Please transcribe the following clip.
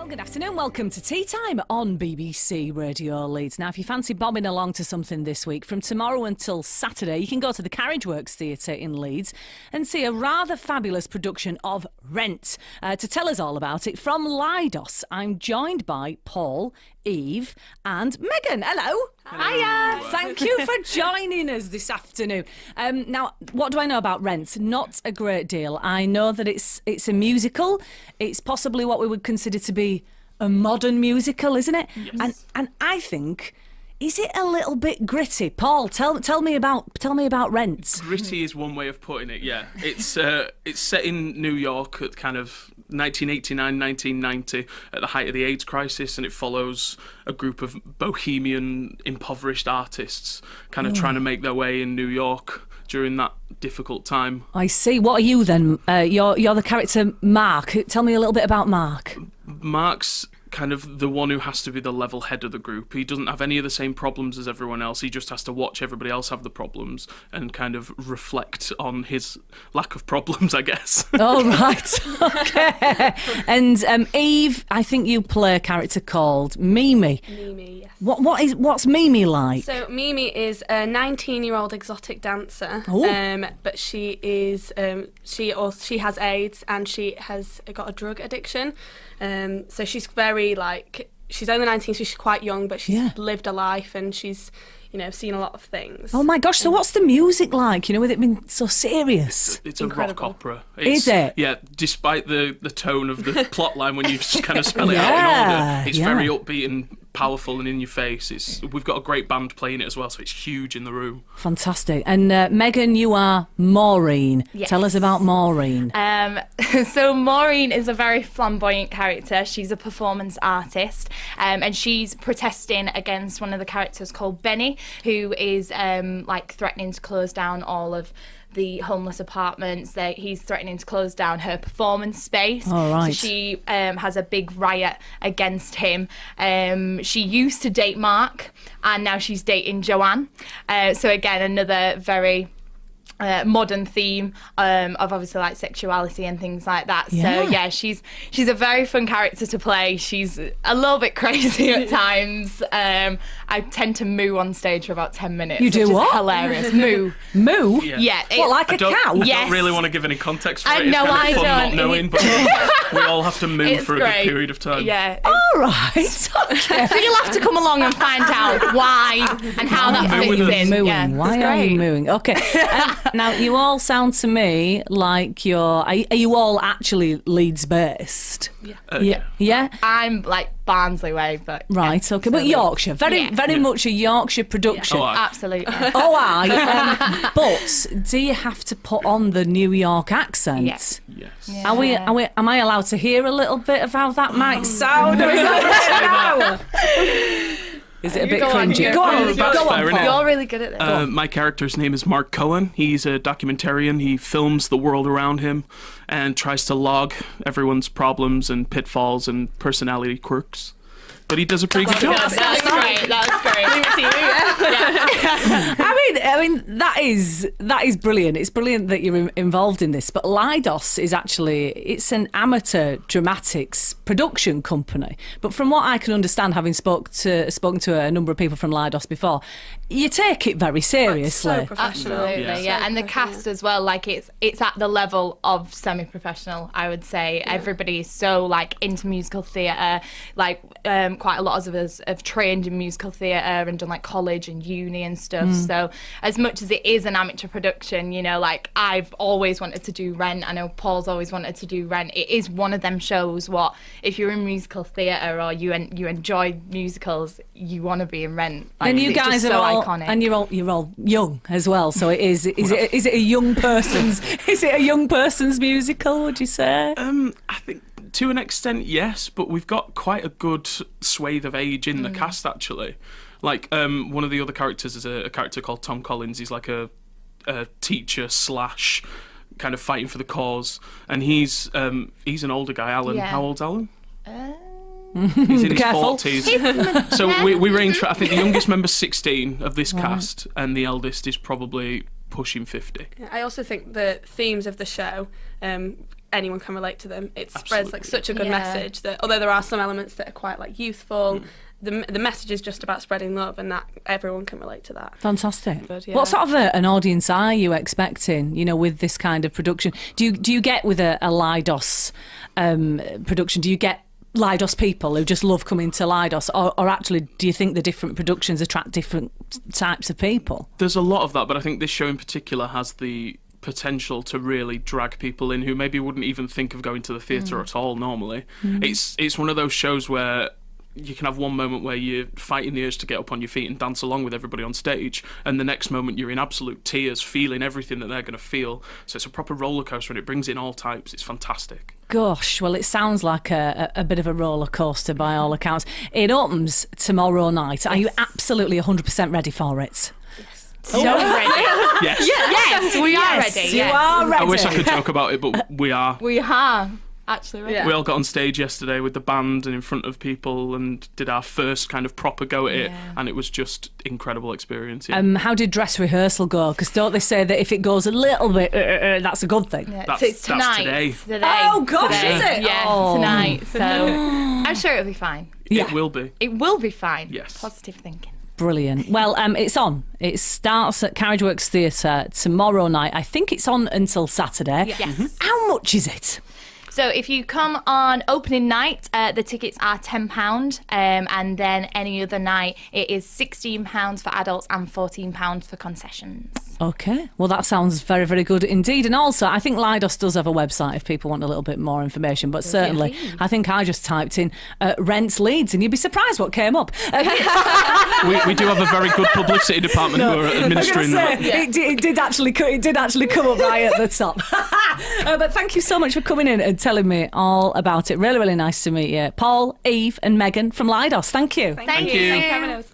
Well, good afternoon. Welcome to Tea Time on BBC Radio Leeds. Now, if you fancy bobbing along to something this week, from tomorrow until Saturday, you can go to the Carriageworks Theatre in Leeds and see a rather fabulous production of Rent. To tell us all about it, from LIDOS, I'm joined by Paul, Eve and Megan. Hello. Hiya. Thank you for joining us this afternoon. Now, what do I know about Rent? Not a great deal. I know that it's a musical. It's possibly what we would consider to be a modern musical, isn't it? Yes. And I think, is it a little bit gritty? Paul, tell me about Rent. Gritty is one way of putting it. Yeah, it's set in New York at kind of 1989, 1990, at the height of the AIDS crisis, and it follows a group of bohemian, impoverished artists kind of trying to make their way in New York during that difficult time. I see. What are you then? You're the character Mark. Tell me a little bit about Mark. Mark's kind of the one who has to be the level head of the group. He doesn't have any of the same problems as everyone else. He just has to watch everybody else have the problems and kind of reflect on his lack of problems, I guess. Oh, right. Okay. And Eve, I think you play a character called Mimi. Mimi, yes. What's Mimi like? So Mimi is a 19-year-old exotic dancer, but she is she has AIDS and she has got a drug addiction. So she's she's only 19, so she's quite young, but she's lived a life and she's, seen a lot of things. Oh my gosh, so what's the music like, with it being so serious? It's a rock opera. Is it? Yeah, despite the tone of the plot line when you just kind of spell it out in order, it's very upbeat and powerful and in your face. We've got a great band playing it as well, so it's huge in the room. Fantastic. And Megan, you are Maureen. Yes. Tell us about Maureen. So Maureen is a very flamboyant character. She's a performance artist, and she's protesting against one of the characters called Benny, who is threatening to close down all of the homeless apartments. He's threatening to close down her performance space. Oh, right. So she has a big riot against him. She used to date Mark, and now she's dating Joanne. So again, another very modern theme of obviously like sexuality and things like that. Yeah. So yeah, she's a very fun character to play. She's a little bit crazy at times. I tend to moo on stage for about 10 minutes. You do which what? Is hilarious. Moo. Moo? Yeah. What, like a cow? I Yes. don't really want to give any context for I it. It's know, kind of I fun don't. not knowing, but we all have to move It's for a great. good period of time. Yeah. All right. Okay. So you'll have to come along and find out why and how that Moo with fits us. in. Mooing. Yeah, Why it's are you great. mooing? Okay. Now, you all sound to me like are you all actually Leeds based? Yeah. Yeah? I'm like Barnsley way, but Right, okay. But Yorkshire. Very much a Yorkshire production. Oh, aye. absolutely. Oh, aye. But do you have to put on the New York accent? Yes. Yes. Yeah. Am I allowed to hear a little bit of how that might sound? Or is that Is it a bit Go on, cringy? you Go on, That's go fair, on, innit? Paul. You're really good at this. My character's name is Mark Cohen. He's a documentarian. He films the world around him and tries to log everyone's problems and pitfalls and personality quirks. But he does a pretty good job. That's great. That's great. I mean, that is brilliant. It's brilliant that you're involved in this. But LIDOS is it's an amateur dramatics production company. But from what I can understand, having spoken to a number of people from LIDOS before, you take it very seriously. So professional. Absolutely, Yeah. yeah. And the cast as well, like it's at the level of semi-professional, I would say. Everybody is so like into musical theatre. Like quite a lot of us have trained in musical theatre and done like college and uni and stuff. So as much as it is an amateur production, like I've always wanted to do Rent. I know Paul's always wanted to do Rent. It is one of them shows if you're in musical theatre or you enjoy musicals, you want to be in Rent. Like, And you it's guys just are so all, iconic. and you're all young as well. So it is. Is it a young person's? Is it a young person's musical? Would you say? I think to an extent, yes, but we've got quite a good swathe of age in the cast, actually. Like, one of the other characters is a character called Tom Collins. He's like a teacher / kind of fighting for the cause, and he's an older guy. Alan, how old's Alan? He's in his Careful. 40s. So we range for, I think the youngest member's 16 of this cast, and the eldest is probably pushing 50. I also think the themes of the show anyone can relate to them. It spreads like Absolutely. such a good message that although there are some elements that are quite like youthful, the message is just about spreading love, and that everyone can relate to that. Fantastic. Good, yeah. What sort of an audience are you expecting, with this kind of production? Do you get with a LIDOS production, do you get LIDOS people who just love coming to LIDOS, or actually do you think the different productions attract different types of people? There's a lot of that, but I think this show in particular has the potential to really drag people in who maybe wouldn't even think of going to the theatre at all normally. It's one of those shows where you can have one moment where you're fighting the urge to get up on your feet and dance along with everybody on stage, and the next moment you're in absolute tears, feeling everything that they're going to feel. So it's a proper roller coaster, and it brings in all types. It's fantastic. Gosh, well, it sounds like a bit of a roller coaster by all accounts. It opens tomorrow night. Are you absolutely 100% ready for it? So ready. Yes. Yes, we are ready. You are ready. I wish I could joke about it, but we are. We are actually ready. Yeah. We all got on stage yesterday with the band and in front of people and did our first kind of proper go at it, and it was just incredible experience. Yeah. How did dress rehearsal go? Because don't they say that if it goes a little bit, that's a good thing? Yeah, That's- so it's tonight. that's today. Oh, gosh, today. is it? Yeah, Oh. tonight. So I'm sure it'll be fine. It will be. It will be fine. Yes. Positive thinking. Brilliant. Well, it's on. It starts at Carriageworks Theatre tomorrow night. I think it's on until Saturday. Yes. How much is it? So if you come on opening night, the tickets are £10, and then any other night it is £16 for adults and £14 for concessions. Okay. Well, that sounds very, very good indeed. And also, I think LIDOS does have a website if people want a little bit more information. But certainly, I think I just typed in Rents Leeds, and you'd be surprised what came up. We do have a very good publicity department who are administering that. It did actually come up right at the top. But thank you so much for coming in and telling me all about it. Really, really nice to meet you. Paul, Eve and Megan from LIDOS. Thank you. Thank Thank you. you. Thank you for having us.